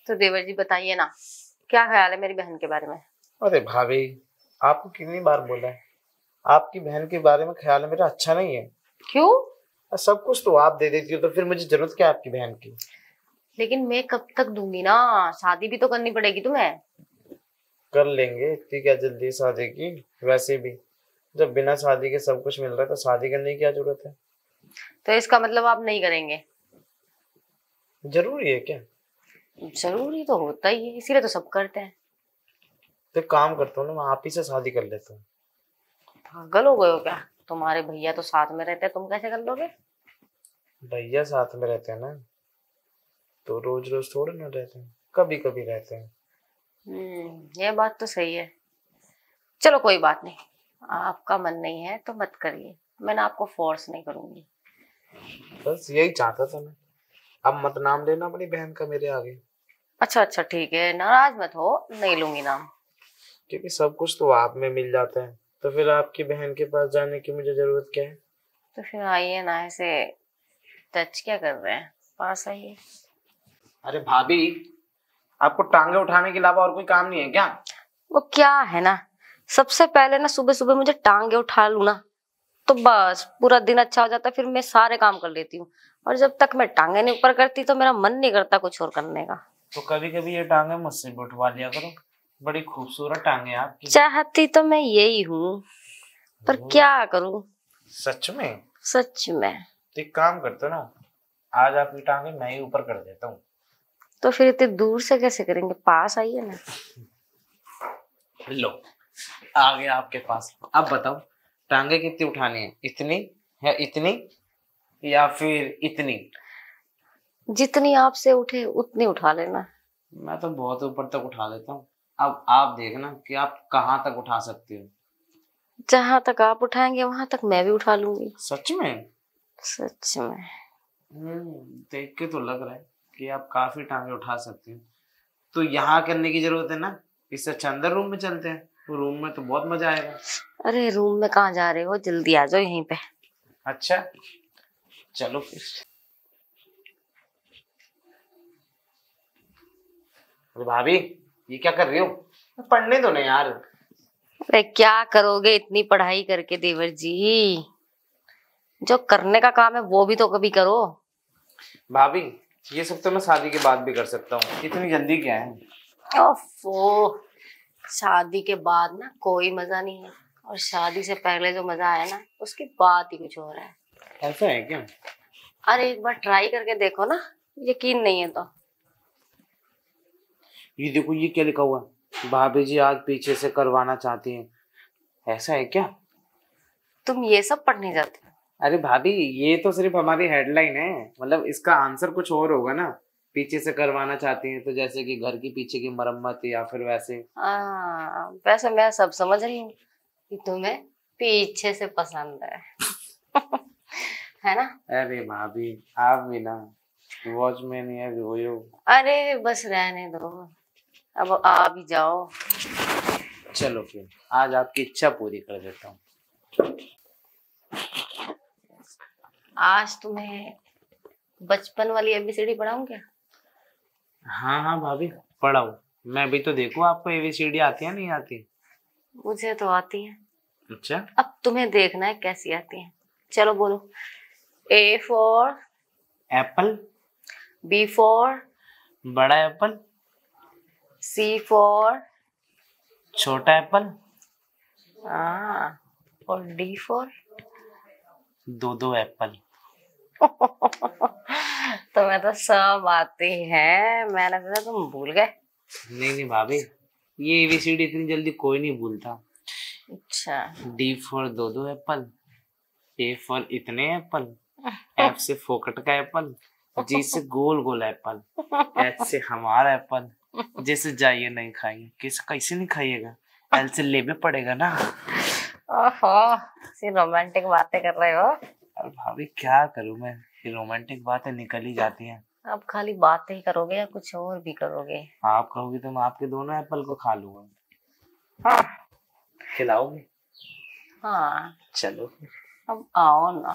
तो देवर जी बताइए ना, क्या ख्याल है मेरी बहन के बारे में? अरे भाभी, आपको कितनी बार बोला है, आपकी बहन के बारे में ख्याल मेरा अच्छा नहीं है। क्यों? सब कुछ तो आप दे देती हो, तो फिर मुझे जरूरत क्या है आपकी बहन की। लेकिन मैं कब तक दूंगी ना, शादी भी तो करनी पड़ेगी तुम्हें। कर लेंगे, ठीक है, जल्दी शादी की। वैसे भी जब बिना शादी के सब कुछ मिल रहा है तो शादी करने की क्या जरूरत है। तो इसका मतलब आप नहीं करेंगे? जरूरी है क्या? जरूरी तो होता ही है, इसीलिए तो सब करते हैं। तो एक काम करता हूँ ना, मैं आप ही से शादी कर लेता हूँ। पागल हो गए हो क्या? तुम्हारे भैया तो साथ में रहते हैं, तुम कैसे कर लोगे? भैया साथ में रहते हैं ना, तो रोज रोज थोड़े ना रहते हैं, कभी कभी रहते हैं। ये बात तो सही है। चलो कोई बात नहीं, आपका मन नहीं है तो मत करिए, मैं ना आपको फोर्स नहीं करूंगी। बस यही चाहता था मैं। अब मत नाम लेना अपनी बहन का मेरे आगे। अच्छा अच्छा ठीक है, नाराज मत हो, नहीं लूंगी नाम। क्योंकि सब कुछ तो आप में मिल जाता है, तो फिर आपकी बहन के पास जाने की मुझे जरूरत क्या है। तो फिर आइए ना, ऐसे टच क्या कर रहे हैं, पास आइए। अरे भाभी, आपको टांगे उठाने के अलावा और कोई काम नहीं है क्या? वो क्या है ना, सबसे पहले ना सुबह सुबह मुझे टांगे उठा लूं ना, तो बस पूरा दिन अच्छा हो जाता है, फिर मैं सारे काम कर लेती हूँ। और जब तक मैं टांगे नहीं ऊपर करती तो मेरा मन नहीं करता कुछ और करने का। तो कभी कभी ये टांगे मुझसे भी उठवा लिया करो, बड़ी खूबसूरत टांगे हैं आपकी। चाहती तो मैं यही हूँ, पर क्या करूँ। सच में? सच में। तो एक काम करते हो ना, आज आपकी टांगे मैं ही ऊपर कर देता हूँ। तो फिर इतनी दूर से कैसे करेंगे, पास आइए ना। लो, आ गया आपके पास। अब बताओ, टांगे कितनी उठानी है, इतनी या इतनी या फिर इतनी? जितनी आपसे उठे उतनी उठा लेना। मैं तो बहुत ऊपर तक उठा लेता हूँ। अब आप देखना कि आप कहाँ तक उठा सकती हो। जहां तक आप उठाएंगे वहां तक मैं भी उठा लूंगी। सच में? सच में। देख के तो लग रहा है कि आप काफी टांगे उठा सकती हो। तो यहाँ करने की जरूरत है ना, इससे अच्छा अंदर रूम में चलते हैं, तो रूम में तो बहुत मजा आएगा। अरे रूम में कहाँ जा रहे हो, जल्दी आ जाओ यहीं पे। अच्छा, चलो फिर। अरे भाभी, ये क्या कर रही हो? पढ़ने दो ना यार। अरे क्या करोगे इतनी पढ़ाई करके देवर जी, जो करने का काम है वो भी तो कभी करो। भाभी, ये सब तो मैं शादी के बाद भी कर सकता हूँ, इतनी जल्दी क्या है। ओफो, शादी के बाद ना कोई मजा नहीं है, और शादी से पहले जो मजा आया ना उसकी बात ही कुछ और है। ऐसा है क्या? अरे एक बार ट्राई करके देखो ना, यकीन नहीं है तो। ये देखो, ये क्या लिखा हुआ है, भाभी जी आज पीछे से करवाना चाहती हैं। ऐसा है क्या? तुम ये सब पढ़ने जाते हो? अरे भाभी, ये तो सिर्फ हमारी हेडलाइन है, मतलब इसका आंसर कुछ और होगा ना। पीछे से करवाना चाहती हैं तो जैसे कि घर की पीछे की मरम्मत या फिर वैसे। वैसे मैं सब समझ रही हूँ कि तुम्हें पीछे से पसंद है। है ना? अरे भाभी, आप भी ना वॉचमैन या रोयो। अरे बस रहने दो, अब आ भी जाओ। चलो फिर, आज आपकी इच्छा पूरी कर देता हूँ। आज तुम्हें बचपन वाली एबीसीडी पढ़ाऊं क्या? हाँ हाँ भाभी, पढ़ाओ। मैं भी तो देखूँ आपको एबीसीडी आती है नहीं आती। मुझे तो आती है, अच्छा। अब तुम्हें देखना है कैसी आती है। चलो बोलो। A for apple. B for बड़ा एप्पल। सी फॉर छोटा एप्पल। और डी फॉर दो दो एप्पल। तुम्हें तो सब आती है, मैंने सोचा तुम भूल गए। नहीं नहीं भाभी, ये एबीसीडी इतनी जल्दी कोई नहीं भूलता। अच्छा। डी फॉर दो दो एप्पल, ए फॉर इतने एप्पल, एफ से फोकट का एप्पल, जी से गोल गोल एप्पल, एच से हमारा एप्पल, जैसे जाइए नहीं खाएंगे, किस कैसे नहीं खाइएगा, एल से लेबे पड़ेगा ना। ओहो, सी रोमांटिक बातें कर रहे हो। अब भाभी क्या करूं मैं, ये रोमांटिक बातें निकल ही जाती हैं। अब खाली बातें ही करोगे या कुछ और भी करोगे? आप कहोगी तो मैं आपके दोनों एप्पल को खा लूंगा। हाँ। खिलाओगे? हाँ। चलो। अब आओ ना।